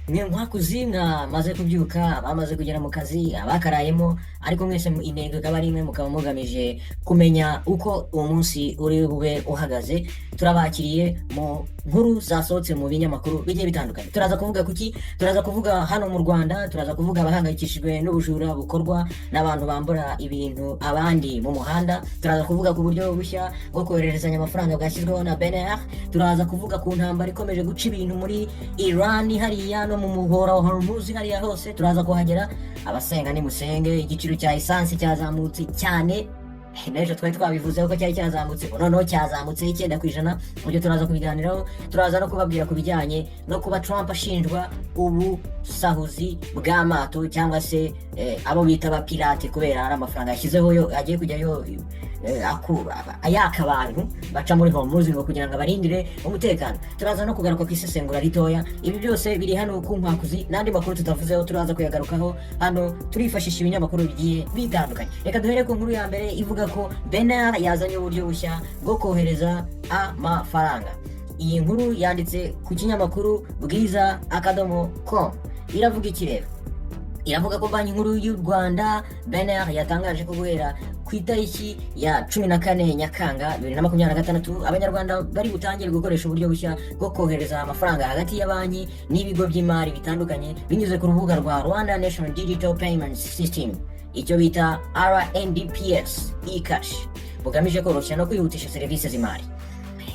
mwe nkwakuzi mwamaze kubyuka, abamaze kugera mu kazi, abakarayemo, ariko mwese intego ikaba ari imwe, mukaba mugamije kumenya uko uwo munsi uri bube uhagaze. Turabakiriye mu nkuru zasohotse mu binyamakuru bigiye bitandukanye. Turaza kuvuga kuki? Turaza kuvuga hano mu Rwanda, turaza kuvuga abahangayikishijwe n'ubujura bukorwa n'abantu bambura ibintu abandi mu muhanda. Turaza kuvuga ku buryo bushya bwo kohererezanya amafaranga bwashyizweho na BNR. Turaza kuvuga ku ntambara ikomeje guca ibintu muri Iran hariya no mu muhora wa Hormuz hariya hose. Turaza kuhagera. Abasenga ni musenge, igiciro cya essence cyazamutse cyane. Nejo twari twabivuzeho ko cyari cyazamutse, noneho cyazamutse 9%. Ibyo turaza kubiganiraho. Turaza no kubabwira ku bijyanye no kuba Trump ashinjwa ubusahuzi bw'amato cyangwa se abo bita abapirate, kubera ari amafaranga yashyizeho yo agiye kujyayo ayaka abantu baca muri Hormuz ngo kugira ngo abarindire umutekano. Turaza no kugaruka ku isesengura ritoya. Ibi byose biri hano ku Nkwakuzi, n'andi makuru tutavuzeho turaza kuyagarukaho hano. Turifashisha ibinyamakuru bigiye bitandukanye. Reka duhere ku nkuru ya mbere ivuga ko BNR yazanye uburyo bushya bwo kohereza amafaranga. Iyi nkuru yanditse ku kinyamakuru bwiza.com. iravuga iki rero? Iravuga ko Banki Nkuru y'u Rwanda BNR yatangaje ko guhera ku itariki ya 14 Nyakanga 2026 Abanyarwanda bari butangire gukoresha uburyo bushya bwo kohereza amafaranga hagati ya banki n'ibigo by'imari bitandukanye binyuze ku rubuga rwa Rwanda National Digital Payments System, icyo bita RNDPS e-cash, bugamije koroshya no kwihutisha serivisi z'imari.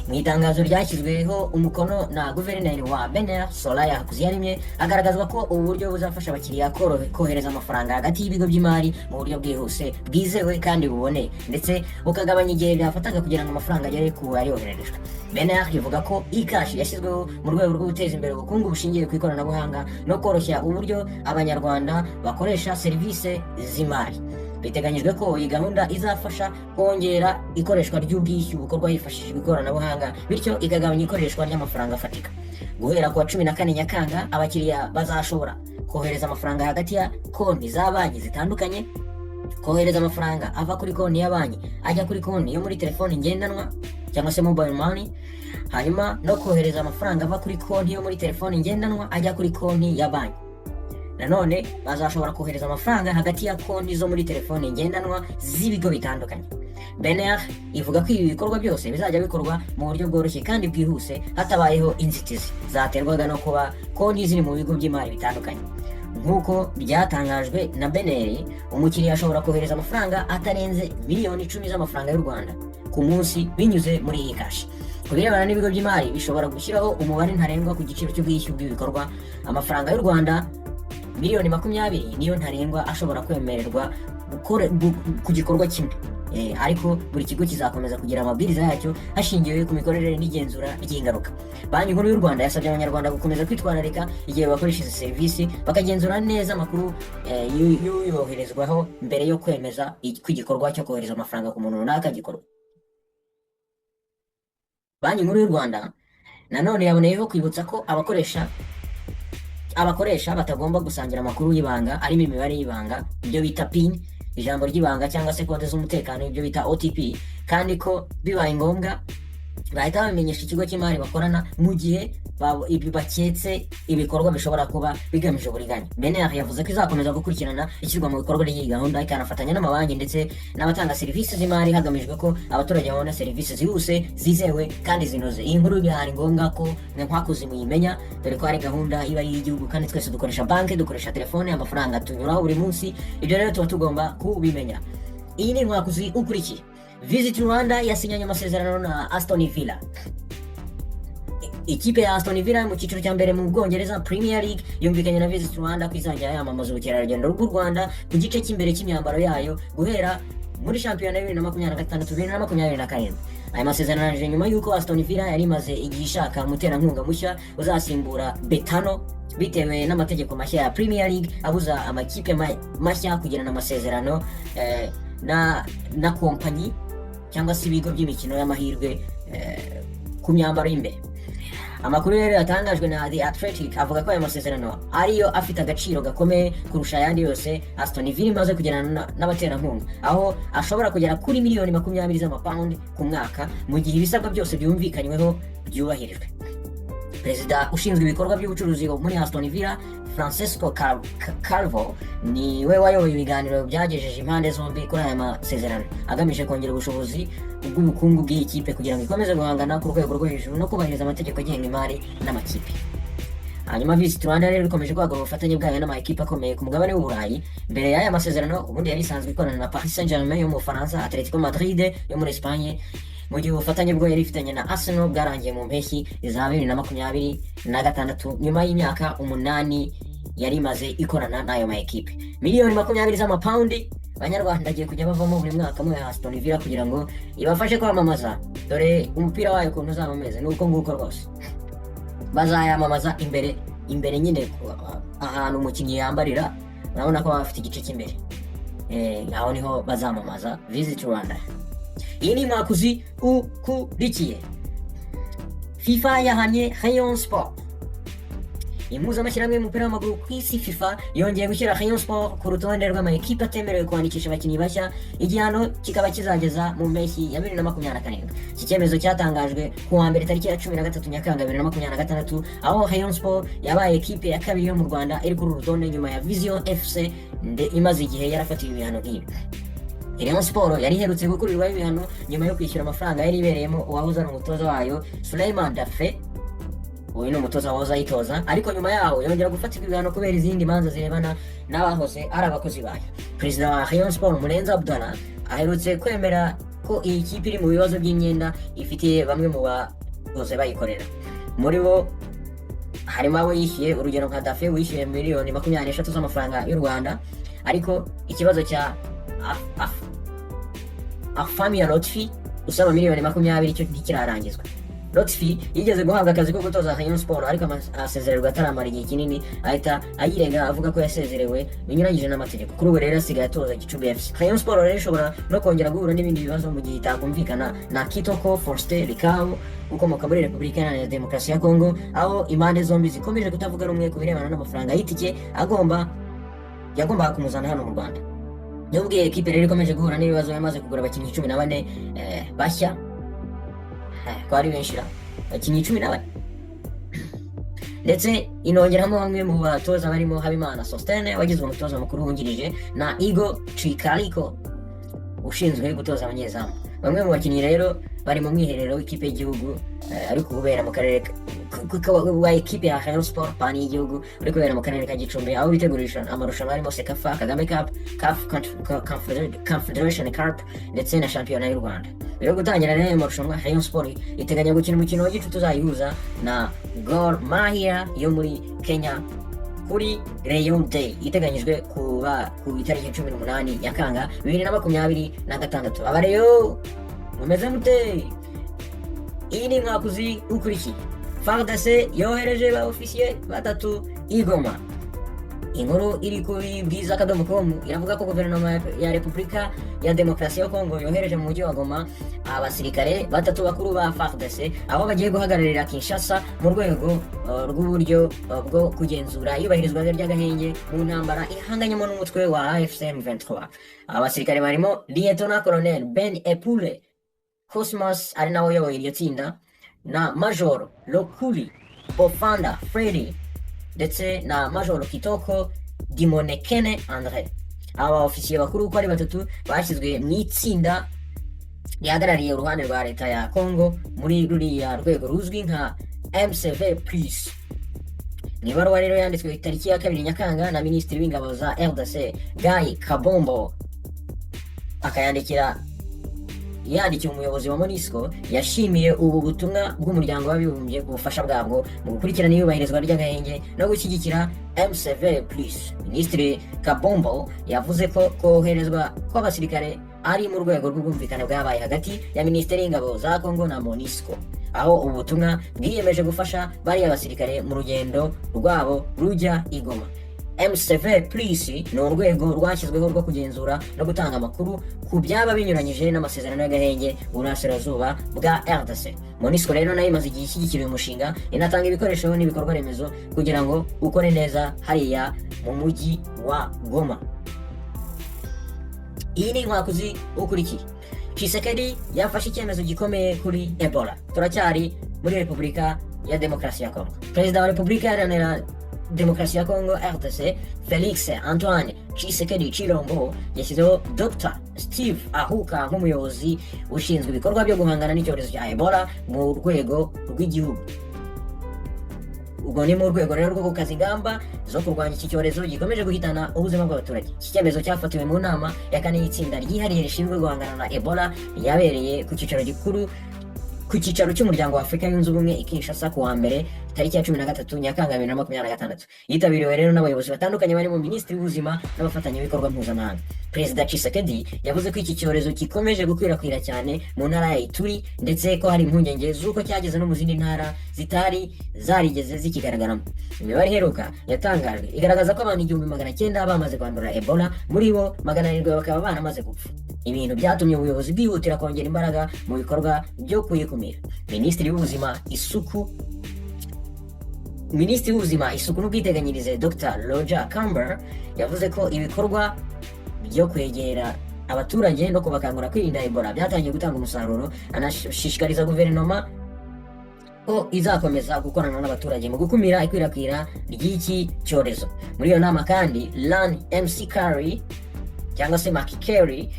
Mu itangazo ryashyizweho umukono na guverineri wa BNR Solaya Kuziyaremye, agaragazwa ko ubu buryo buzafasha abakiriya kohereza amafaranga hagati y'ibigo by'imari mu buryo bwihuse, bwizewe kandi buboneye, ndetse bukagabanya igihe byafataga kugira ngo amafaranga agere ku bayohererejwe. BNR ivuga ko e-cash yashyizweho mu rwego rwo guteza imbere ubukungu bushingiye ku ikoranabuhanga no koroshya uburyo abanyarwanda bakoresha serivisi z'imari. Biteganyijwe ko iyi gahunda izafasha kongera ikoreshwa ry'ubwishyu bukorwa hifashishijwe ikoranabuhanga, bityo ikagabanya ikoreshwa ry'amafaranga afatika. Guhera ku wa 14 Nyakanga abakiriya bazashobora kohereza amafaranga hagati ya konti za banki zitandukanye, kohereza amafaranga ava kuri konti ya banki ajya kuri konti yo muri telefoni ngendanwa cyangwa se mobile money, hanyuma no kohereza amafaranga ava kuri konti yo muri telefoni ngendanwa ajya kuri konti ya banki. Nanone bazashobora kohereza amafaranga hagati ya konti zo muri telefoni ngendanwa z'ibigo bitandukanye. BNR ivuga ko ibi bikorwa byose bizajya bikorwa mu buryo bworoshye kandi bwihuse, hatabayeho inzitizi zaterwaga no kuba konti ziri mu bigo by'imari bitandukanye. Nk'uko byatangajwe na BNR, umukiriya ashobora kohereza amafaranga atarenze miliyoni 10 z'amafaranga y'u Rwanda ku munsi binyuze muri e-cash. Ku birebana n'ibigo by'imari bishobora gushyiraho umubare ntarengwa ku giciro cy'ubwishyu bw'ibikorwa. Amafaranga y'u Rwanda miliyoni 20 niyo ntarengwa ashobora kwemererwa ku gikorwa kimwe, ariko buri kigo kizakomeza kugira amabwiriza yacyo hashingiwe ku mikorere n'igenzura ry'ingaruka. Banki Nkuru y'u Rwanda yasabye Abanyarwanda gukomeza kwitwararika igihe bakoresha izi serivisi, bakagenzura neza amakuru yoherezwaho mbere yo kwemeza ko igikorwa cyo kohereza amafaranga ku muntu runaka gikorwa. Banki Nkuru y'u Rwanda nanone yaboneyeho kwibutsa ko abakoresha batagomba gusangira amakuru y'ibanga arimo imibare y'ibanga, ibyo bita PIN, ijambo ry'ibanga cyangwa se kode z'umutekano, ibyo bita OTP, kandi ko bibaye ngombwa bahita bamenyesha ikigo cy'imari bakorana mu gihe baketse ibikorwa bishobora kuba bigamije uburiganya. BNR yavuze ko izakomeza gukurikirana ishyirwa mu bikorwa ry'iyi gahunda, ikanafatanya n'amabanki ndetse n'abatanga serivisi z'imari hagamijwe ko abaturage babona serivisi zihuse, zizewe kandi zinoze. Iyi nkuru byari ngombwa ko Nkwakuzi muyimenya, dore ko ari gahunda iba y'igihugu kandi twese dukoresha banki, dukoresha telefone, amafaranga tunyuraho buri munsi. Ibyo rero tuba tugomba kubimenya. Iyi ni Nkwakuzi ukurikiye. Visit Rwanda yasinyanye amasezerano na Aston Villa. Ikipe ya Aston Villa mu cyiciro cya mbere mu Bwongereza Premier League yumvikanye na Visit Rwanda ko izajya yamamaza ubukerarugendo rw'u Rwanda ku gice cy'imbere cy'imyambaro yayo guhera muri shampiyona ya 2026-2027. Aya masezerano aje nyuma y'uko Aston Villa yari imaze igihe ishaka umuterankunga mushya uzasimbura Betano, bitewe n'amategeko mashya ya Premier League abuza amakipe mashya kugirana amasezerano na kompanyi cyangwa se ibigo by'imikino y'amahirwe ku myambaro y'imbere. Amakuru rero yatangajwe na The Athletic avuga ko aya masezerano ariyo afite agaciro gakomeye kurusha ayandi yose Aston Villa imaze kugirana n'abaterankunga, aho ashobora kugera kuri miliyoni 20 z'amapawundi ku mwaka mu gihe ibisabwa byose byumvikanyweho byubahirijwe. perezida ushinzwe ibikorwa by'ubucuruzi muri Aston Villa Francesco Calvo ni we wayoboye ibiganiro byagejeje impande zombi kuri aya masezerano agamije kongera ubushobozi bw'ubukungu bw'iyi kipe kugira ngo ikomeze guhangana ku rwego rwo hejuru no kubahiriza amategeko agenga imari n'amakipe. Hanyuma Visit Rwanda rero ikomeje kwagura ubufatanye bwayo n'amakipe akomeye ku mugabane w'Uburayi. Mbere y'aya masezerano ubundi yari isanzwe ikorana na Paris Saint-Germain yo mu Bufaransa, Atletico Madrid yo muri Espagne, mu gihe ubufatanye bwo yari ifitanye na Arsenal bwarangiye mu mpeshyi za 2026 nyuma y'imyaka 8 yari imaze ikorana n'ayo makipe. Miliyoni 20 z'amapaundi Abanyarwanda agiye kujya bavamo buri mwaka muri Aston Villa kugira ngo ibafashe kwamamaza, dore umupira wayo ukuntu uzaba umeze nuko nguko rwose. Bazayamamaza imbere nyine ahantu umukinnyi yambarira, urabona ko bafite igice cy'imbere, aho niho bazamamaza Visit Rwanda. Iyi ni Mwakuzi ukurikiye. FIFA yahanye Rayon Sport. Impuzamashyirahamwe y'umupira w'amaguru ku isi FIFA yongeye gushyira Rayon Sport ku rutonde rw'amakipe atemerewe kwandikisha abakinnyi bashya, igihano kikaba kizageza mu mpeshyi ya 2027. Iki cyemezo cyatangajwe ku wa mbere tariki ya 13 Nyakanga 2026, aho Rayon Sport yabaye ekipe ya kabiri yo mu Rwanda iri kuri uru rutonde nyuma ya Vision FC imaze igihe yarafatiwe ibihano nk'ibi. Rayon Sport yari iherutse gukurirwaho ibihano nyuma yo kwishyura amafaranga yari ibereyemo uwahoze ari umutoza wayo Suleiman Dafe. Uyu ni umutoza wahoze ayitoza, ariko nyuma yaho yongera gufatirwa ibihano kubera izindi manza zirebana n'abahoze ari abakozi bayo. Perezida wa Rayon Sport Murenzi Abdallah aherutse kwemera ko iyi kipe iri mu bibazo by'imyenda ifitiye bamwe mu bahoze bayikorera. Muri bo harimo abo yishyuye, urugero nka Dafe wishyuye miliyoni 23 z'amafaranga y'u Rwanda, ariko ikibazo cya Afamia Lotfi usaba miliyoni 20 cyo ntikirarangizwa. Lotfi yigeze guhabwa akazi ko gutoza Rayon Sport, ariko asezererwa ataramara igihe kinini ahita ayirega avuga ko yasezerewe binyuranyije n'amategeko. Kuri ubu rero asigaye atoza Gicumbi FC. Rayon Sport rero ishobora no kongera guhura n'ibindi bibazo mu gihe itakumvikana na Kitoko Faustin Rikao ukomoka muri Repubulika Iharanira Demokarasi ya Kongo, aho impande zombi zikomeje kutavuga rumwe ku birebana n'amafaranga y'itike yagombaga kumuzana hano mu Rwanda. Nubwo iyi ekipe rero ikomeje guhura n'ibibazo, yamaze kugura abakinnyi 14 bashya, ko ari benshi abakinnyi 14, ndetse inongeramo bamwe mu batoza barimo Habimana Sostene wagizwe umutoza mukuru wungirije na Igo Chikariko ushinzwe gutoza abanyezamu. Bamwe mu bakinnyi rero bari mu mwiherero w'ikipe y'igihugu ari kubera mu karere wa ekipe ya Rayon Sport pani y'igihugu uri kubera mu karere ka Gicumbi, aho bitegurisha amarushanwa arimo Sekafa, Kagame Cup, CAF Confederation Cup ndetse na shampiyona y'u Rwanda. Biro gutangira rero amarushanwa, Rayon Sport iteganya gukina umukino w'igicu tuzayihuza na Gor Mahia yo muri Kenya kuri Rayon Day iteganyijwe kuba ku itariki 18 Nyakanga 2026. Abareyo mumeze mute? Iyi ni Mwakuzi ukurikiye. FARDC yohereje ba officier 3 i Goma. Inkuru iri kuri bwiza.com iravuga ko guverinoma ya Repubulika ya Demokarasi ya Kongo yohereje mu mujyi wa Goma abasirikare 3 bakuru ba FARDC, aho bagiye guhagararira Kinshasa mu rwego rw'uburyo bwo kugenzura iyubahirizwa ry'agahenge mu ntambara ihanganyemo n'umutwe wa AFC M23. Abasirikare barimo Lieutenant Colonel Ben Epule Cosmas ari nawe uyoboye iryo tsinda, na Major Lokuli Bofanda Freddy ndetse na Major Kitoko Dimonekene Andre. Aba ofisiye bakuru uko ari 3 bashyizwe mu itsinda rihagarariye uruhande rwa leta ya Kongo muri ruriya rwego ruzwi nka MCV+. Ni baruwa rero yanditswe tariki ya 2 Nyakanga na Minisitiri w'Ingabo za RDC Guy Kabombo, yandikiye umuyobozi wa MONUSCO yashimiye ubu butumwa bw'umuryango w'abibumbye ku bufasha bwabwo mu gukurikirana iyubahirizwa ry'agahenge no gushyigikira MCV+. Minisitiri Kabombo yavuze ko koherezwa kw'abasirikare ari mu rwego rw'ubwumvikane bwabaye hagati ya Minisiteri y'Ingabo za Kongo na MONUSCO, aho ubu butumwa bwiyemeje gufasha bariya basirikare mu rugendo rwabo rujya i Goma. MCV+ ni urwego rwashyizweho rwo kugenzura no gutanga amakuru ku byaba binyuranyije n'amasezerano y'agahenge burasirazuba bwa RDC. MONUSCO rero nayo imaze igihe ishyigikira uyu mushinga, inatanga ibikoresho n'ibikorwa remezo kugira ngo ukore neza hariya mu mujyi wa Goma. Iyi ni Mwakuzi ukurikiye. Tshisekedi yafashe icyemezo gikomeye kuri Ebola. Turacyari muri Repubulika ya demokarasi ya Kongo. Perezida wa Repubulika Iharanira Demokarasi ya Kongo RDC Felix Antoine Tshisekedi Chilombo yashyizeho Dr Steve Ahuka nk'umuyobozi ushinzwe ibikorwa byo guhangana n'icyorezo cya Ebola mu rwego rw'igihugu. Ubwo ni mu rwego rero rwo gukaza ingamba zo kurwanya iki cyorezo gikomeje guhitana ubuzima bw'abaturage. Iki cyemezo cyafatiwe mu nama ya kane y'itsinda ryihariye rishinzwe guhangana na Ebola yabereye ku cyicaro cy'umuryango wa Afurika yunze ubumwe i Kinshasa ku wa mbere tariki ya 13 Nyakanga 2026. Yitabiriwe rero n'abayobozi batandukanye barimo Minisitiri w'Ubuzima n'abafatanyabikorwa mpuzamahanga. Perezida Tshisekedi yavuze ko iki cyorezo gikomeje gukwirakwira cyane mu ntara ya Ituri, ndetse ko hari impungenge z'uko cyageze no mu zindi ntara zitari zarigeze zikigaragaramo. Imibare iheruka yatangajwe igaragaza ko abantu 1900 bamaze kwandura Ebola, muri bo 700 bakaba baramaze gupfa. Ibintu byatumye ubuyobozi bwihutira kongera imbaraga mu bikorwa byo kuyikumira. Minisitiri w'Ubuzima, isuku n'ubwiteganyirize Dr Roger Camber yavuze ko ibikorwa byo kwegera abaturage no kubakangura kwirinda Ebola byatangiye gutanga umusaruro. Anashishikariza guverinoma ko izakomeza gukorana n'abaturage mu gukumira ikwirakwira ry'iki cyorezo. Muri iyo nama kandi Lan MC Curry cyangwa se Makikeri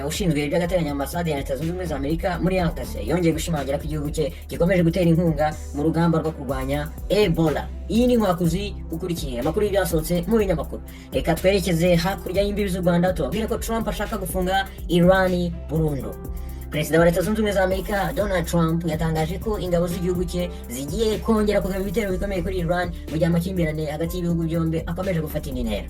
ushinzwe iby'agateganyo ambasade ya Leta Zunze Ubumwe za Amerika muri INKWAKUZI yongeye gushimangira ko igihugu cye gikomeje gutera inkunga mu rugamba rwo kurwanya Ebola. Iyi ni Inkwakuzi ukurikiye amakuru y'ibyasohotse mu binyamakuru. Reka twerekeze hakurya y'imbibi z'u Rwanda tubabwire ko Trump ashaka gufunga Iran burundu. Perezida wa Leta Zunze Ubumwe za Amerika Donald Trump yatangaje ko ingabo z'igihugu cye zigiye kongera kugaba ibitero bikomeye kuri Iran mu gihe amakimbirane hagati y'ibihugu byombi akomeje gufata indi ntera.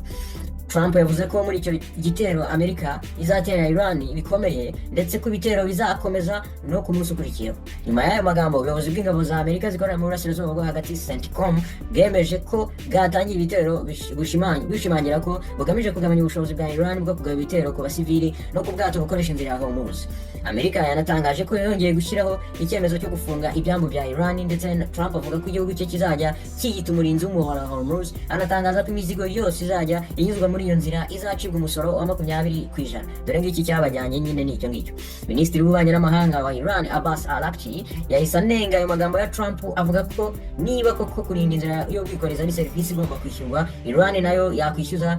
Trump yavuze ko muri icyo gitero Amerika izatera Iran bikomeye, ndetse ko ibitero bizakomeza no ku munsi ukurikiyeho. Nyuma y'ayo magambo, ubuyobozi bw'ingabo za Amerika zikorera mu burasirazuba bwo hagati CENTCOM bwemeje ko bwatangiye ibitero bishimangira ko bugamije kugabanya ubushobozi bwa Iran bwo kugaba ibitero ku basivili no ku bwato bukoresha inzira ya Hormuz. Amerika yanatangaje ko yongeye gushyiraho icyemezo cyo gufunga ibyambu bya Iran, ndetse Trump avuga ko igihugu cye kizajya kiyita umurinzi w'umuhora wa Hormuz. Anatangaza ko imizigo yose izajya inyuzwa muri iyo nzira izacibwa umusoro wa 20%. Dore ngiki cyabajyanye nyine n'icyo ngicyo. Minisitiri w'ububanyi n'amahanga wa Iran Abbas Araghchi yahise anenga ayo magambo ya Trump, avuga ko niba koko kurinda inzira yo kwikoreza ni serivisi igomba kwishyurwa, Iran nayo yakwishyuza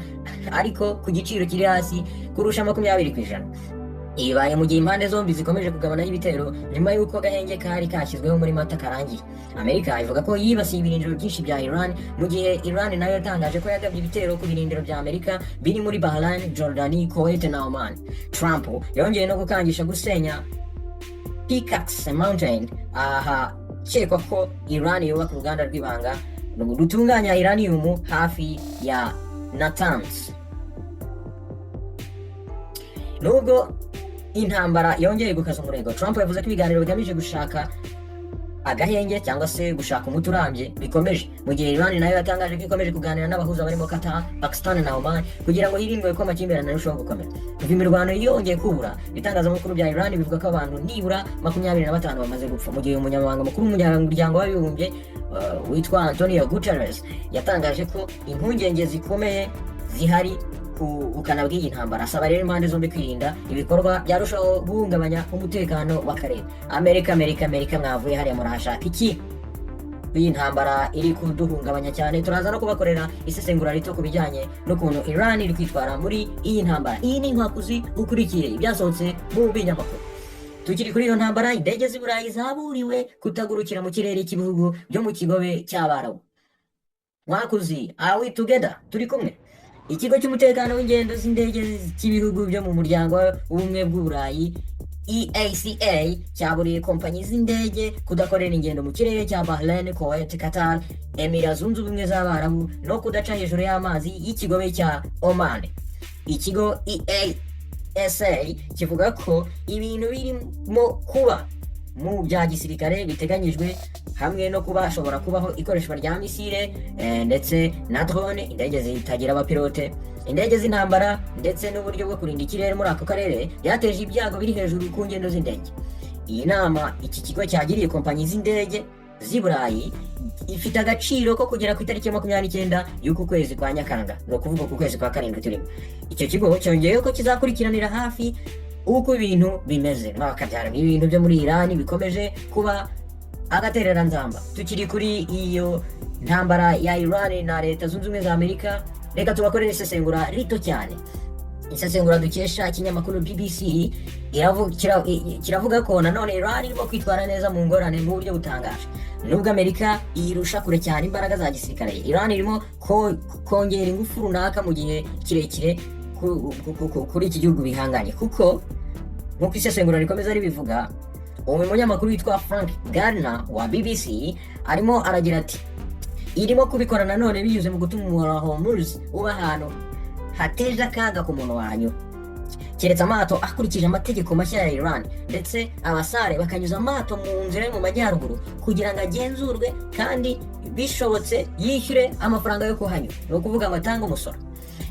ariko ku giciro kiri hasi kurusha 20%. Ibaye mu gihe impande zombi zikomeje kugabana y'ibitero nyuma y'uko agahenge kari kashyizweho muri Mata karangiye. Amerika ivuga ko yibasiye ibirindiro byinshi bya Iran, mu gihe Iran nayo yatangaje ko yagabye ibitero ku birindiro bya Amerika biri muri Bahrain, Jordani, Kuwait na Oman. Trump yongeye no gukangisha gusenya Pickaxe Mountain, ahakekwa ko Iran yubaka uruganda rw'ibanga rutunganya uranium hafi ya Natanz. Nubwo intambara yongeye gukaza umurego, Trump yavuze ko ibiganiro bigamije gushaka agahenge cyangwa se gushaka umuti urambye bikomeje, mu gihe Iran nayo yatangaje ko ikomeje kuganira n'abahuza barimo Qatar, Pakistan na Oman kugira ngo hirindwe ko amakimbirane arushaho gukomera. Kuva imirwano yongeye kubura, ibitangazamakuru bya Iran bivuga ko abantu nibura 25 bamaze gupfa, mu gihe umunyamabanga mukuru w'umuryango w'abibumbye witwa Antonio Guterres yatangaje ko impungenge zikomeye zihari ubukana bw'iyi ntambara. Asaba rero impande zombi kwirinda ibikorwa byarushaho guhungabanya umutekano w'akarere. Amerika mwavuye hariya murahashaka iki? Iyi ntambara iri kuduhungabanya cyane. Turaza no kubakorera isesengura rito ku bijyanye n'ukuntu Iran iri kwitwara muri iyi ntambara. Iyi ni Inkwakuzi ukurikiye ibyasohotse mu binyamakuru. Tukiri kuri iyo ntambara, indege z'i Burayi zaburiwe kutagurukira mu kirere cy'ibihugu byo mu kigobe cy'Abarabu. Inkwakuzi, are we together? Turi kumwe. Ikigo cy'umutekano w'ingendo z'indege cy'ibihugu byo mu muryango w'ubumwe bw'Uburayi EACA cyaburiye kompanyi z'indege kudakorera ingendo mu kirere cya Bahrain, Kuwait, Qatar, Emirates Zunze Ubumwe z'Abarabu no kudaca hejuru y'amazi y'ikigobe cya Oman. Ikigo EASA kivuga ko ibintu birimo kuba mu bya gisirikare biteganyijwe, hamwe no kuba hashobora kubaho ikoreshwa rya misile ndetse na drone, indege zitagira abapilote, indege z'intambara ndetse n'uburyo bwo kurinda ikirere muri ako karere byateje ibyago biri hejuru ku ngendo z'indege. Iyi nama iki kigo cyagiriye kompanyi z'indege z'i Burayi ifite agaciro ko kugera ku itariki ya 29 y'uku kwezi kwa Nyakanga, no kuvuga ku kwezi kwa karindwi turimo. Icyo kigo cyongeye ko kizakurikiranira hafi uko ibintu bimeze. N'akabyara ibintu byo muri Iran bikomeje kuba agaterera nzamba. Tukiri kuri iyo ntambara ya Iran na Leta Zunze Ubumwe za Amerika, reka tubakorere isesengura rito cyane. Isesengura dukesha ikinyamakuru BBC kiravuga ko nanone Iran irimo kwitwara neza mu ngorane mu buryo butangaje. Nubwo Amerika irusha kure cyane imbaraga za gisirikare, Iran irimo kongera ingufu runaka mu gihe kirekire kuri iki gihugu bihanganye, kuko nk'uko isesengura rikomeza ribivuga, uwo munyamakuru witwa Frank Gardner wa BBC arimo aragira ati, irimo kubikora nanone binyuze mu gutuma umuhora wa Hormuz uba ahantu hateje akaga ku muntu wanyu, keretse amato akurikije amategeko mashya ya Iran, ndetse abasare bakanyuza amato mu nzira yo mu majyaruguru kugira ngo agenzurwe kandi bishobotse yishyure amafaranga yo kuhanyura, ni ukuvuga ngo atange umusoro.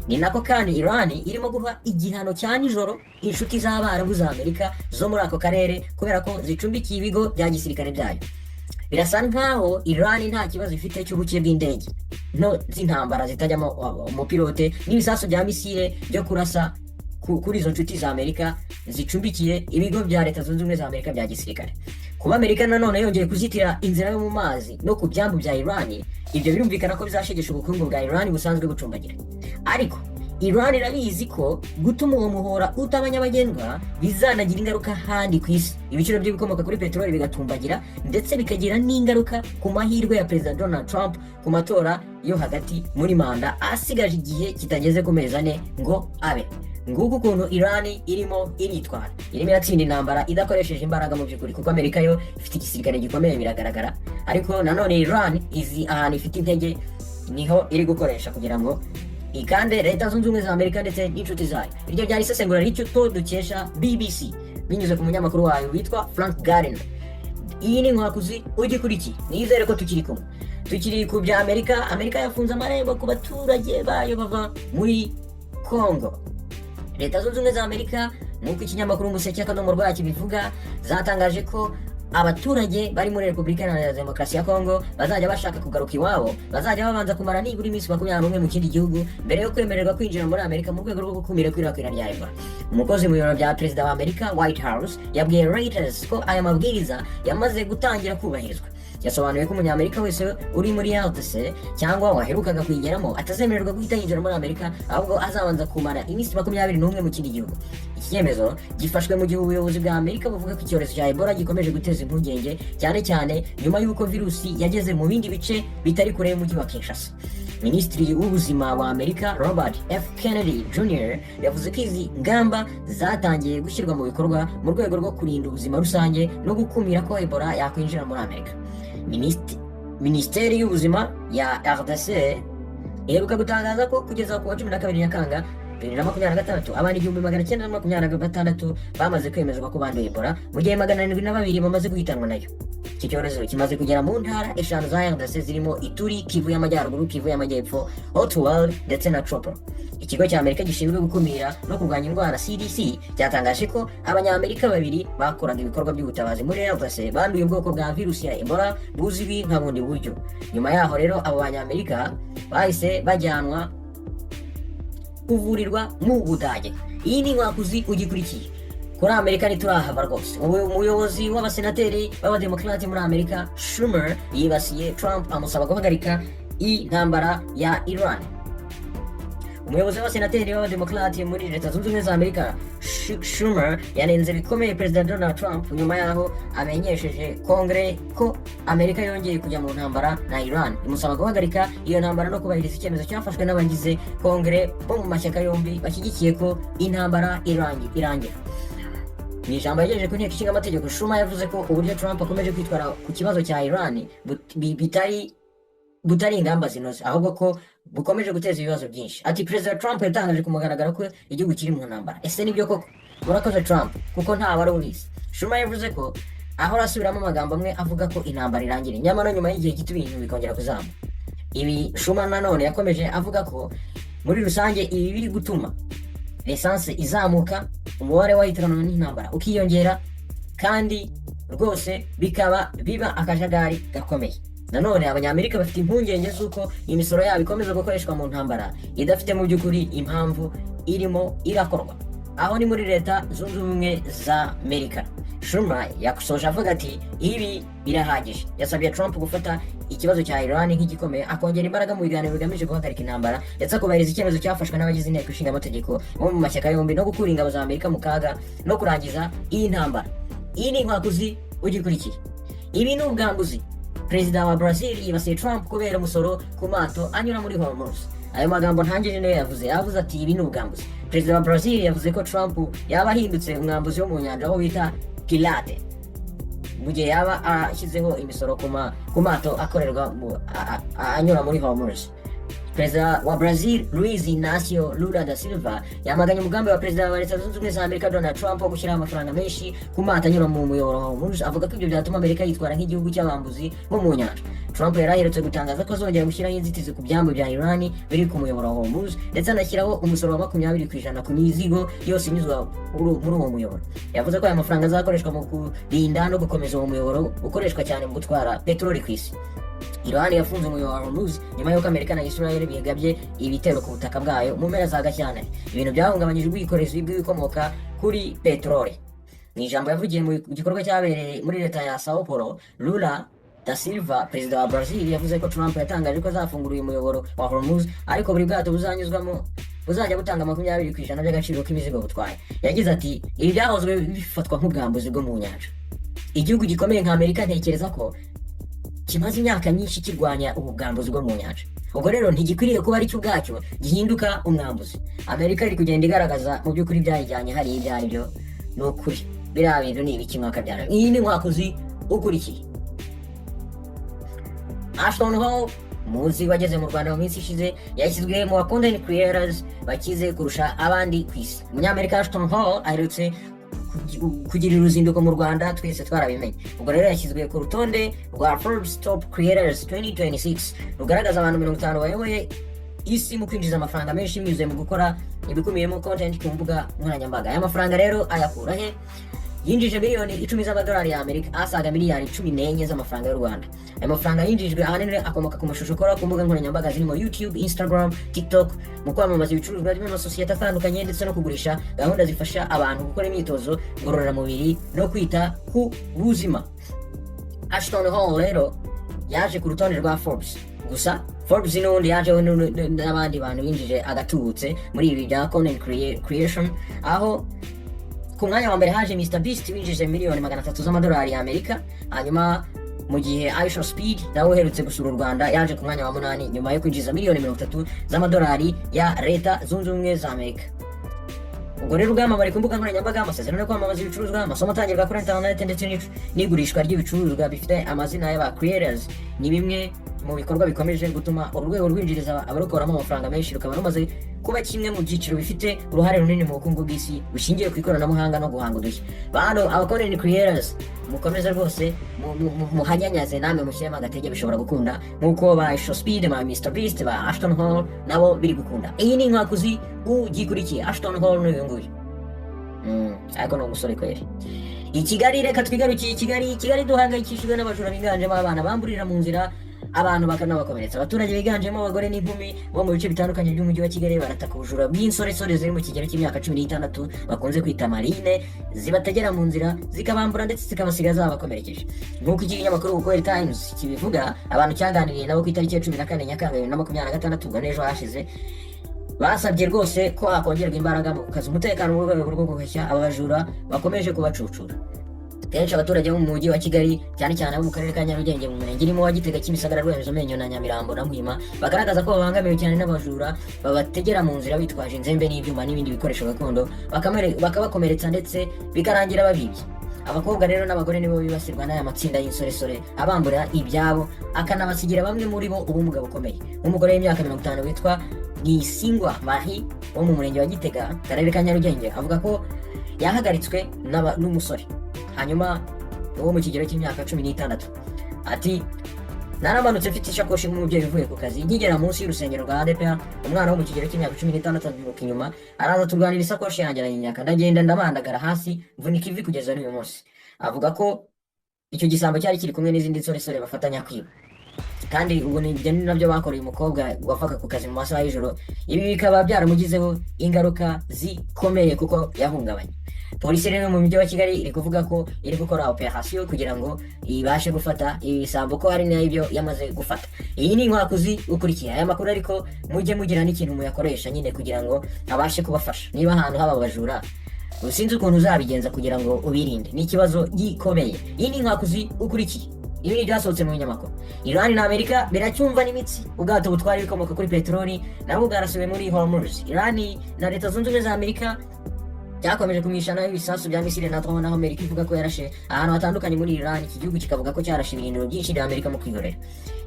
Ni nako kandi Iran irimo guha igihano cya nijoro inshuti z'Abarabu za Amerika zo muri ako karere kubera ko zicumbikiye ibigo bya gisirikare byayo. Birasa nkaho Iran nta kibazo ifite cy'ubuke bw'indege no z'intambara zitajyamo umupilote n'ibisasu bya misile byo kurasa kuri izo nshuti za Amerika zicumbikiye ibigo bya Leta Zunze Ubumwe za Amerika bya gisirikare. Kuba Amerika nanone yongeye kuzitira inzira yo mu mazi no ku byambu bya Iran, ibyo birumvikana ko bizashegesha ubukungu bwa Iran busanzwe bucumbagira. Ariko Iran irabizi ko gutuma uwo muhora utaba nyabagendwa bizanagira ingaruka handi ku isi. Ibiciro by'ibikomoka kuri peteroli bigatumbagira, ndetse bikagira n'ingaruka ku mahirwe ya Perezida Donald Trump ku matora yo hagati muri manda asigaje igihe kitageze ku mezi 4 ngo abe. Nguko ukuntu Iran irimo iritwara, irimo iratsinda intambara idakoresheje imbaraga mu by'ukuri, kuko Amerika yo ifite igisirikare gikomeye biragaragara, ariko nanone Iran izi ahantu ifite intege niho iri gukoresha kugira ngo ikande Leta Zunze Ubumwe za Amerika ndetse n'inshuti zayo. Iryo byari isesengura ricyo dukesha BBC binyuze ku munyamakuru wayo witwa Frank Gardner. Iyi ni Inkwakuzi Ugikurikiye, nizere ko tukiri kumwe. Tukiri ku bya Amerika. Amerika yafunze amarembo ku baturage bayo bava muri Congo. Leta Zunze Ubumwe za Amerika nk'uko ikinyamakuru Umuseke akadomo rwa kibivuga, zatangaje ko abaturage bari muri Repubulika Iharanira Demokarasi ya Congo bazajya bashaka kugaruka iwabo bazajya babanza kumara nibura iminsi 21 mu kindi gihugu mbere yo kwemererwa kwinjira muri Amerika mu rwego rwo gukumira ikwirakwira rya Ebola. Umukozi mu biro bya Perezida wa Amerika White House yabwiye Reuters ko aya mabwiriza yamaze gutangira kubahirizwa. Yasobanuye ko umunyamerika wese uri muri IHagaze cyangwa waherukaga kuyigeramo atazemererwa guhita yinjira muri Amerika, ahubwo azabanza kumara iminsi 21 mu kindi gihugu. Iki cyemezo gifashwe mu gihe ubuyobozi bwa Amerika buvuga ko icyorezo cya Ebola gikomeje guteza impungenge, cyane cyane nyuma y'uko virusi yageze mu bindi bice bitari kure y'umujyi wa Kinshasa. Minisitiri w'ubuzima wa Amerika Robert F. Kennedy Jr. yavuze ko izi ngamba zatangiye gushyirwa mu bikorwa mu rwego rwo kurinda ubuzima rusange no gukumira ko Ebola yakwinjira muri Amerika. Minisiteri y'ubuzima ya RDC iheruka gutangaza ko kugeza ku wa 12 Nyakanga 2026 abana 1926 bamaze kwemezwa ko banduye Ebola, mu gihe 702 bamaze guhitanwa nayo. Iki cyorezo kimaze kugera mu ntara 5 za RDC zirimo Ituri, Kivu y'Amajyaruguru, Kivu y'Amajyepfo, Haut-Uele ndetse na Chopo. Ikigo cya Amerika gishinzwe gukumira no kurwanya indwara CDC cyatangaje ko abanyamerika 2 bakoraga ibikorwa by'ubutabazi muri RDC banduye ubwoko bwa virusi ya Ebola buzwi nka bundi buryo. Nyuma yaho rero abo banyamerika bahise bajyanwa kuvurirwa mu Budage. Iyi ni Inkwakuzi Ugikurikiye. Kuri Amerika ntiturahava rwose. Umuyobozi w'abasenateri b'abademokrate muri Amerika Schumer yibasiye Trump amusaba guhagarika intambara ya Iran. Umuyobozi w'abasenateri b'abademokrate muri Leta Zunze Ubumwe za Amerika Schumer yanenze bikomeye Perezida Donald Trump nyuma yaho amenyesheje Kongere ko Amerika yongeye kujya mu ntambara na Iran, imusaba guhagarika iyo ntambara no kubahiriza icyemezo cyafashwe n'abagize Kongere bo mu mashyaka yombi bashyigikiye ko intambara irangira. Ni ijambo yagejeje ku nteko ishinga amategeko. Schumer yavuze ko uburyo Trump akomeje kwitwara ku kibazo cya Iran butari ingamba zinoze, ahubwo ko bukomeje guteza ibibazo byinshi. Ati Perezida Trump yatangaje ku mugaragaro ko igihugu kiri mu ntambara. Ese nibyo koko? Murakoze Trump, kuko nta wari ubizi. Schumer yavuze ko ahora asubiramo amagambo amwe avuga ko intambara irangira, nyamara nyuma y'igihe gito ibintu bikongera kuzamba. Ibi Schumer nanone yakomeje avuga ko muri rusange ibi biri gutuma lisansi izamuka, umubare w'ahitanwa n'intambara ukiyongera, kandi rwose biba akajagari gakomeye. Nanone abanyamerika bafite impungenge z'uko imisoro yabo ikomeza gukoreshwa mu ntambara idafite mu by'ukuri impamvu irimo irakorwa. aho ni muri leta zunze ubumwe za Amerika. Schumer yasoje avuga ati ibi birahagije, yasabye Trump gufata ikibazo cya Iran nk'igikomeye akongera imbaraga mu biganiro bigamije guhagarika intambara ndetse akubahiriza icyemezo cyafashwe n'abagize inteko ishinga amategeko bo mu mashyaka yombi no gukura ingabo za Amerika mu kaga no kurangiza iyi ntambara. Iyi ni inkwakuzi ugikurikiye. Ibi ni ubwambuzi. Perezida wa Brazil yibasiye Trump kubera umusoro ku mato anyura muri Hormuz. Ayo magambo ntangije niyo yavuze ati ibi ni ubwambuzi. Perezida wa Brazil yavuze ko Trump yaba ahindutse umwambuzi wo mu nyanja aho bita pirate mu gihe yaba ashyizeho imisoro ku mato akorerwa anyura muri Hormuz. Perezida wa Brazil Luiz Inácio Lula da Silva yamaganye umugambi wa perezida wa Leta Zunze Ubumwe za Amerika Donald Trump wo gushyiraho amafaranga menshi ku mato anyura mu muyoboro wa Hormuz, avuga ko ibyo byatuma Amerika yitwara nk'igihugu cy'abambuzi bo mu nyanja. Trump yari aherutse gutangaza ko azongera gushyiraho inzitizi ku byambu bya Iran biri ku muyoboro wa Hormuz ndetse anashyiraho umusoro wa 20% ku mizigo yose inyuzwa muri uwo muyoboro. Yavuze ko aya mafaranga azakoreshwa mu kurinda no gukomeza uwo muyoboro ukoreshwa cyane mu gutwara peteroli ku isi. Iran yafunze umuyoboro wa Hormuz nyuma y'uko Amerika na Israel bigabye ibitero ku butaka bwayo mu mpera za Gashyantare, ibintu byahungabanyije ubwikorezi bw'ibikomoka kuri peteroli. Mu ijambo yavugiye mu gikorwa cyabereye muri leta ya Sao Paulo, Lula da Silva, perezida wa Brazil, yavuze ko Trump yatangaje ko azafungura uyu muyoboro wa Hormuz ariko buri bwato buzanyuzwamo buzajya butanga 20% by'agaciro k'imizigo butwaye. Yagize ati ibi byahozwe bifatwa nk'ubwambuzi bwo mu nyanja. Igihugu gikomeye nka Amerika ntekereza ko kimaze imyaka myinshi kirwanya ubu bwambuzi bwo mu nyanja. Ubwo rero ntigikwiriye kuba ari cyo ubwacyo gihinduka umwambuzi. Amerika iri kugenda igaragaza mu by'ukuri byayijyanye hari ibyo ari byo ni ukuri. Biriya bintu ni ibiki mwaka byara. Iyi ni inkwakuzi ukurikiye. Ashton Hall, muzi wageze mu Rwanda mu minsi ishize, yashyizwe mu content creators bakize kurusha abandi ku isi. Umunyamerika Ashton Hall aherutse kugira uruzinduko mu Rwanda, twese twarabimenye. Ubwo rero yashyizwe ku rutonde rwa Forbes Top Creators 2026 rugaragaza abantu 50 bayoboye isi mu kwinjiza amafaranga menshi binyuze mu gukora ibikumiyemo content ku mbuga nkoranyambaga. Aya mafaranga rero ayakura he? Yinjije miliyoni 10 z'amadolari ya Amerika, asaga miliyari 14 z'amafaranga y'u Rwanda. Aya mafaranga yinjijwe ahanini akomoka ku mashusho akora ku mbuga nkoranyambaga zirimo YouTube, Instagram, TikTok, mu kwamamaza ibicuruzwa by'amasosiyete atandukanye ndetse no kugurisha gahunda zifasha abantu gukora imyitozo ngororamubiri no kwita ku buzima. Ashton Hall rero yaje ku rutonde rwa Forbes. Gusa Forbes n'undi yajeho n'abandi bantu binjije agatubutse muri ibi bya content creation, aho ku mwanya wa mbere haje Mr Beast winjije miliyoni 300 z'amadolari ya Amerika. Hanyuma mu gihe Aisha Speed nawe uherutse gusura u Rwanda yaje ku mwanya wa 8 nyuma yo kwinjiza miliyoni 30 z'amadolari ya Leta Zunze Ubumwe za Amerika. Ubwo rero ubwamamare ku mbuga nkoranyambaga, amasezerano yo kwamamaza ibicuruzwa, amasomo atangirwa kuri internet ndetse n'igurishwa ry'ibicuruzwa bifite amazina y'aba creators ni bimwe mu bikorwa bikomeje gutuma urwego rwinjiriza abarukoramo amafaranga menshi rukaba rumaze kuba kimwe mu byiciro bifite uruhare runini mu bukungu bw'isi bushingiye ku ikoranabuhanga no guhanga udushya. Bano aba content creators mukomeze rwose muhanyanyaze namwe mushyiremo agatege, bishobora gukunda nk'uko ba Aisha Speed, ba Mr Beast, ba Ashton Hall nabo biri gukunda. Iyi ni inkwakuzi ugikurikiye. Ashton Hall n'uyu nguyu ariko ni umusore kweri. I Kigali reka twigarukiye Kigali duhangayikishijwe n'abajura biganjemo abana bamburira mu nzira abantu bakanabakomeretsa. Abaturage biganjemo abagore n'inkumi bo mu bice bitandukanye by'umujyi wa Kigali barataka ubujura bw'insoresore ziri mu kigero cy'imyaka 16 bakunze kwita marine, zibategera mu nzira zikabambura ndetse zikabasiga zabakomerekeje. Nk'uko iki kinyamakuru Ubwo Times kibivuga, abantu cyaganiriye nabo ku itariki ya 14 Nyakanga 2026 ubwo n'ejo hashize, basabye rwose ko hakongerwa imbaraga mu gukaza umutekano mu rwego rwo guhashya abajura bakomeje kubacucura. Kenshi abaturage bo mu mujyi wa Kigali cyane cyane abo mu karere ka Nyarugenge mu murenge irimo wa Gitega, Kimisagara, Rwezamenyo na Nyamirambo na Muhima bagaragaza ko babangamiwe cyane n'abajura babategera mu nzira bitwaje inzembe n'ibyuma n'ibindi bikoresho gakondo bakabakomeretsa ndetse bikarangira babibye. Abakobwa rero n'abagore nibo bibasirwa n'aya matsinda y'insoresore abambura ibyabo akanabasigira bamwe muri bo ubumuga bukomeye. Umugore w'imyaka 50 witwa Nisingwa Mahi wo mu murenge wa Gitega, karere ka Nyarugenge, avuga ko yahagaritswe n'umusore hanyuma uwo mu kigero cy'imyaka 16. Ati naramanutse mfite ishakoshi nk'umubyeyi uvuye ku kazi, nkigera munsi y'urusengero rwa ADPR umwana wo mu kigero cy'imyaka 16 anyiruka inyuma araza turwanira isakoshi yanjye aranyaka, ndagenda ndamandagara hasi mvunika ivi kugeza n'uyu munsi. Avuga ko icyo gisambo cyari kiri kumwe n'izindi nsoresore bafatanya kwiba. kandi ubu ni nabyo bakoreye umukobwa wavaga ku kazi mu masaha y'ijoro. Ibi bikaba byaramugizeho ingaruka zikomeye kuko yahungabanye. Polisi rero mu mujyi wa Kigali iri kuvuga ko iri gukora operation kugira ngo ibashe gufata ibisambo ko hari n'ibyo yamaze gufata. Iyi ni inkwakuzi ukurikiye aya makuru, ariko mujye mugira n'ikintu muyakoresha nyine kugira ngo abashe kubafasha. Niba ahantu haba abajura, usinzi ukuntu uzabigenza kugira ngo ubirinde, ni ikibazo gikomeye. Iyi ni inkwakuzi ukurikiye. Ibi ni byasohotse mu binyamakuru. Iran na Amerika biracyumva n'imitsi. Ubwato butwara ibikomoka kuri peteroli nabwo bwarasubiye muri Hormuz. Iran na Leta Zunze Ubumwe za Amerika byakomeje kumishana ibisasu bya misile na drone, aho Amerika ivuga ko yarashe ahantu hatandukanye muri Iran. Iki gihugu kikavuga ko cyarashe ibirindiro byinshi bya Amerika mu kwihorera.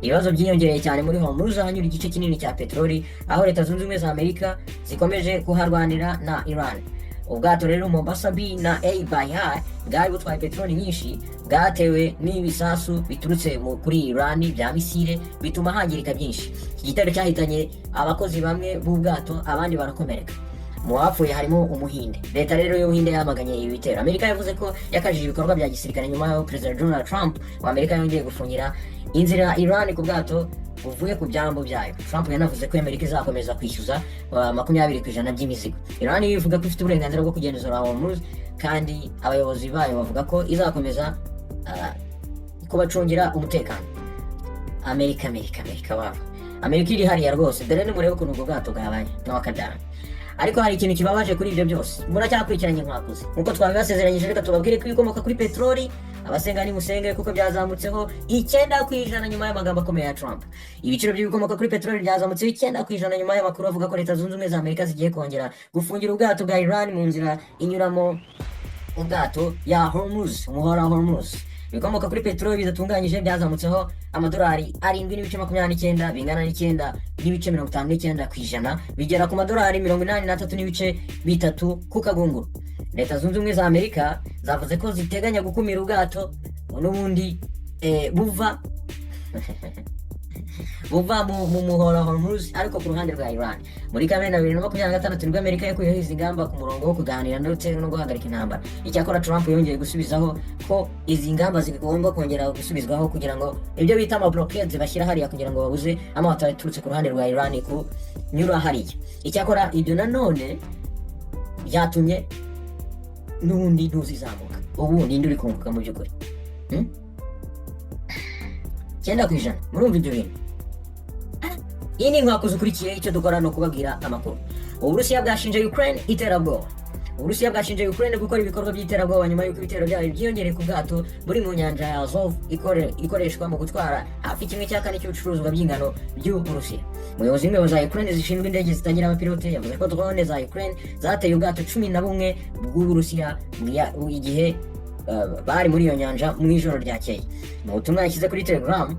Ibibazo byiyongereye cyane muri Hormuz, ahanyura igice kinini cya peteroli, aho Leta Zunze Ubumwe za Amerika zikomeje kuharwanira na Iran. Ubwato rero Mombasa B na IBIGANIRO bwari butwaye peteroli nyinshi, bwatewe n'ibisasu biturutse kuri Iran bya misile, bituma hangirika byinshi. Iki gitero cyahitanye abakozi bamwe b'ubwato, abandi barakomereka. Mu bapfuye harimo Umuhinde. Leta rero y'Ubuhinde yamaganye ibi bitero. Amerika yavuze ko yakajije ibikorwa bya gisirikare nyuma y'aho Perezida Donald Trump wa Amerika yongeye gufungira inzira Iran ku bwato buvuye ku byambu byayo. Trump yanavuze ko Amerika izakomeza kwishyuza 20% by'imizigo. Iran ivuga ko ifite uburenganzira bwo kugenzura Hormuz, kandi abayobozi bayo bavuga ko izakomeza kubacungira umutekano. Amerika wabo. Amerika iri hariya rwose, dore nimurebe ukuntu ubwo bwato bwabaye n'awakadara. Ariko hari ikintu kibabaje kuri ibyo byose. Muracyakurikiranye inkwakuzi nkuko twabibasezeranyije. Reka tubabwire ko ibikomoka kuri peteroli, abasenga nimusenge kuko byazamutseho 9% nyuma y'amagambo akomeye ya Trump. Ibiciro by'ibikomoka kuri peteroli byazamutseho 9% nyuma y'amakuru avuga ko Leta Zunze Ubumwe za Amerika zigiye kongera gufungira ubwato bwa Iran mu nzira inyuramo ubwato ya Hormuz, umuhora wa Hormuz. Ibikomoka kuri peteroli bidatunganyije byazamutseho $7.29, bingana n'9.59%, bigera ku $83.3 ku kagunguru. Leta Zunze Ubumwe za Amerika zavuze ko ziteganya gukumira ubwato n'ubundi buva mu muhora Hormuz, ariko ku ruhande rwa Iran. Muri Kamena 2026 nibwo Amerika yakuyeho izi ngamba ku murongo wo kuganira ndetse no guhagarika intambara. Icyakora Trump yongeye gusubizaho ko izi ngamba zigomba kongera gusubizwaho kugira ngo ibyo bita blockades bashyira hariya kugira ngo babuze amato yaturutse ku ruhande rwa Iran kunyura hariya. Icyakora ibyo nanone byatumye n'ubundi ntuzizamuka. Ubu ninde uri kunguka mu by'ukuri? 9%. Murumva ibyo bintu? Iyi ni inkwakuzi ukurikiye. Icyo dukora no kubabwira amakuru. Uburusiya bwashinje Ukraine iterabwoba. Uburusiya bwashinje Ukraine gukora ibikorwa by'iterabwoba nyuma y'uko ibitero byayo byiyongereye ku bwato buri mu nyanja ya Azov ikoreshwa mu gutwara hafi 1/4 cy'ibicuruzwa by'ingano by'Uburusiya. Umuyobozi w'ingabo za Ukraine zishinzwe indege zitagira abapilote yavuze ko drone za Ukraine zateye ubwato 11 bw'Uburusiya igihe bari muri iyo nyanja mu ijoro ryakeye. Mu butumwa yashyize kuri Telegram,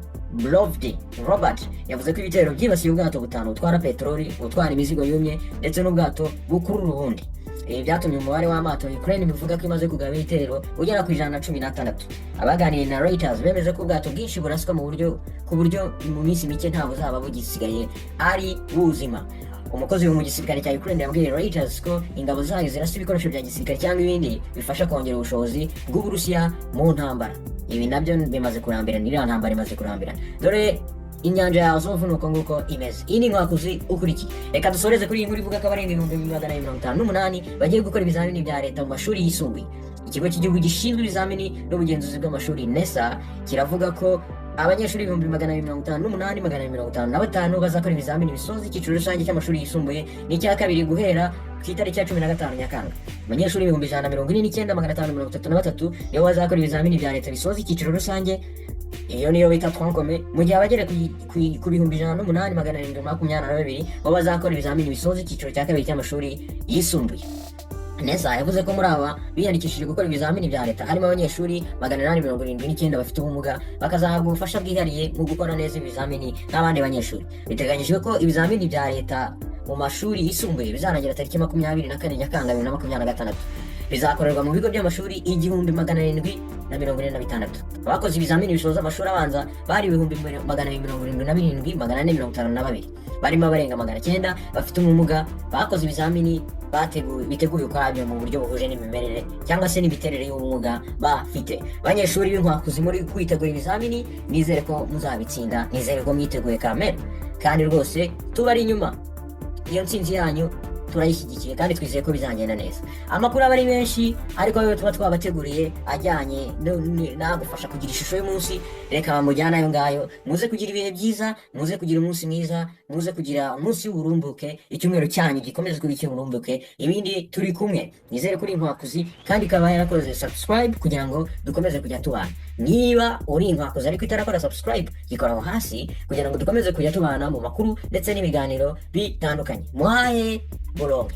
Robert yavuze ko ibitero byibasiye ubwato butanu butwara peteroli, butwara imizigo yumye ndetse n'ubwato bukurura ubundi. Ibi byatumye umubare w'amato Ukraine bivuga ko imaze kugaba ibitero ugera ku 116. Abaganiriye na Reuters bemeze ko ubwato bwinshi buraswa ku buryo mu minsi mike nta buzaba bugisigaye ari buzima. Umukozi mu gisirikare cya Ukraine yabwiye Reuters ko ingabo zayo zirasa ibikoresho bya gisirikare cyangwa ibindi bifasha kongera ubushobozi bw'Uburusiya mu ntambara. Ibi nabyo bimaze kurambira, n'iriya ntambara imaze kurambira. Dore inyanja ya Azov nuko nguko imeze. Iyi ni inkwakuzi ukurikiye. Reka dusoreze kuri iyi nkuru ivuga ko abarenga 258 bagiye gukora ibizamini bya leta mu mashuri yisumbuye. Ikigo cy'igihugu gishinzwe ibizamini n'ubugenzuzi bw'amashuri NESA kiravuga ko abanyeshuri 258,255 bazakora ibizamini bisoza icyiciro rusange cy'amashuri yisumbuye n'icya kabiri guhera ku itariki ya 15 Nyakanga. Abanyeshuri 149,533 nibo bazakora ibizamini bya leta bisoza icyiciro rusange, iyo niyo bita twankome, mu gihe abagera ku 108,722 bo bazakora ibizamini bisoza icyiciro cya kabiri cy'amashuri yisumbuye. NESA yavuze ko muri aba biyandikishije gukora ibizamini bya leta harimo abanyeshuri 879 bafite ubumuga, bakazahabwa ubufasha bwihariye mu gukora neza ibizamini n'abandi banyeshuri. Biteganyijwe ko ibizamini bya leta mu mashuri yisumbuye bizarangira tariki 24 Nyakanga 2026. bizakorerwa mu bigo by'amashuri 1746. Abakoze ibizamini bisoza amashuri abanza bari 277,452 barimo abarenga 900 bafite ubumuga bakoze ibizamini biteguye ukwabyo mu buryo buhuje n'imimerere cyangwa se n'imiterere y'ubumuga bafite. Abanyeshuri b'inkwakuzi muri kwitegura ibizamini, nizere ko muzabitsinda, nizere ko mwiteguye kamera, kandi rwose tubari inyuma. Iyo ntsinzi yanyu turayishyigikiye kandi twizeye ko bizagenda neza. Amakuru aba ari menshi, ariko ayo tuba twabateguriye ajyanye nagufasha kugira ishusho y'umunsi, reka bamujyana ayo ngayo. Muze kugira ibihe byiza, muze kugira umunsi mwiza, muze kugira umunsi w'uburumbuke, icyumweru cyanyu gikomeze kuba icy'uburumbuke. Ibindi turi kumwe, nizere kuri inkwakuzi kandi kaba yarakoze subscribe kugira ngo dukomeze kujya tubana. Niba uri inkwakuzi ariko itarakora subscribe, gikora aho hasi kugira ngo dukomeze kujya tubana mu makuru ndetse n'ibiganiro bitandukanye. Muhaye Bolonge.